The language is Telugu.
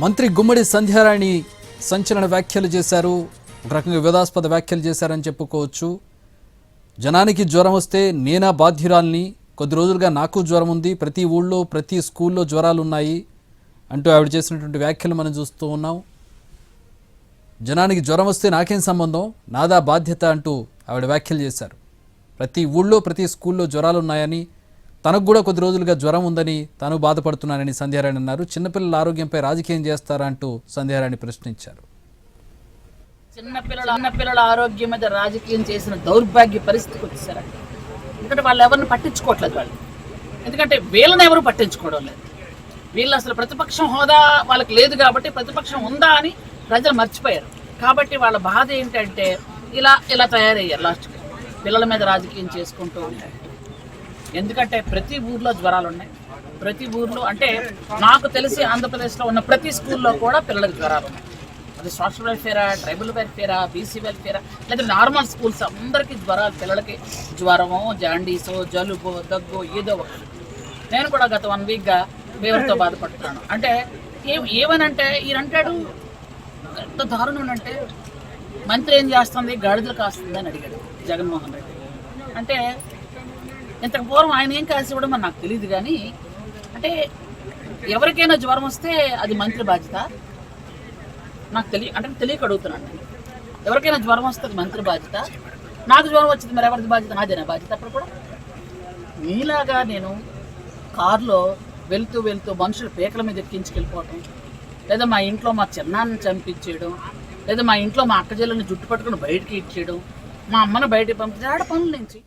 మంత్రి గుమ్మడి సంధ్యారాణి సంచలన వ్యాఖ్యలు చేశారు. ఒక రకంగా వివాదాస్పద వ్యాఖ్యలు చేశారని చెప్పుకోవచ్చు. జనానికి జ్వరం వస్తే నేనా బాధ్యురాల్ని, కొద్ది రోజులుగా నాకు జ్వరం ఉంది, ప్రతి ఊళ్ళో ప్రతి స్కూల్లో జ్వరాలు ఉన్నాయి అంటూ ఆవిడ చేసినటువంటి వ్యాఖ్యలు మనం చూస్తూ ఉన్నాం. జనానికి జ్వరం వస్తే నాకేం సంబంధం, నాదా బాధ్యత అంటూ ఆవిడ వ్యాఖ్యలు చేశారు. ప్రతి ఊళ్ళో ప్రతి స్కూల్లో జ్వరాలు ఉన్నాయని, తనకు కూడా కొద్ది రోజులుగా జ్వరం ఉందని తాను బాధపడుతున్నానని సంధ్యారాణి అన్నారు. చిన్నపిల్లల ఆరోగ్యంపై రాజకీయం చేస్తారా అంటూ సంధ్యారాణి ప్రశ్నించారు. చిన్నపిల్లల ఆరోగ్యం మీద రాజకీయం చేసిన దౌర్భాగ్య పరిస్థితికి వచ్చేసారండి. ఎందుకంటే వాళ్ళు ఎవరిని పట్టించుకోవట్లేదు. వాళ్ళు ఎందుకంటే వీళ్ళని ఎవరు పట్టించుకోవడం లేదు. వీళ్ళు అసలు ప్రతిపక్షం హోదా వాళ్ళకి లేదు కాబట్టి ప్రతిపక్షం ఉందా అని ప్రజలు మర్చిపోయారు. కాబట్టి వాళ్ళ బాధ ఏంటంటే ఇలా తయారయ్యారు. లాస్ట్కి పిల్లల మీద రాజకీయం చేసుకుంటూ ఉంటారు. ఎందుకంటే ప్రతి ఊర్లో జ్వరాలు ఉన్నాయి. ప్రతి ఊర్లో అంటే నాకు తెలిసి ఆంధ్రప్రదేశ్లో ఉన్న ప్రతి స్కూల్లో కూడా పిల్లలకు జ్వరాలు ఉన్నాయి. అది సోషల్ వెల్ఫేరా, ట్రైబల్ వెల్ఫేరా, బీసీ వెల్ఫేరా, లేదా నార్మల్ స్కూల్స్ అందరికీ జ్వరాలు. పిల్లలకి జ్వరమో, జాండీసో, జలుబో, దగ్గో ఏదో ఒకటి. నేను కూడా గత 1 వీక్గా ఫీవర్తో బాధపడుతున్నాను. అంటే ఏమనంటే ఈయనంటాడు ఎంత దారుణం అంటే, మంత్రి ఏం చేస్తుంది, గాడిదలు కాస్తుంది అని అడిగాడు జగన్మోహన్ రెడ్డి. అంటే ఇంతకు పూర్వం ఆయన ఏం కాసి ఇవ్వడం మరి నాకు తెలియదు. కానీ అంటే ఎవరికైనా జ్వరం వస్తే అది మంత్రి బాధ్యత నాకు తెలియక అడుగుతున్నాను. ఎవరికైనా జ్వరం వస్తే అది మంత్రి బాధ్యత. నాకు జ్వరం వచ్చింది, మరి ఎవరిది బాధ్యత? నాదేనా బాధ్యత? అప్పుడు కూడా మీలాగా నేను కారులో వెళ్తూ మనుషులు పీకల మీద ఎక్కించుకెళ్ళిపోవటం, లేదా మా ఇంట్లో మా చిన్నాన్ని చంపించేయడం, లేదా మా ఇంట్లో మా అక్కజల్లని జుట్టు పట్టుకుని బయటికి ఇచ్చేయడం, మా అమ్మను బయటికి పంపించడం, ఆడ పనుల నుంచి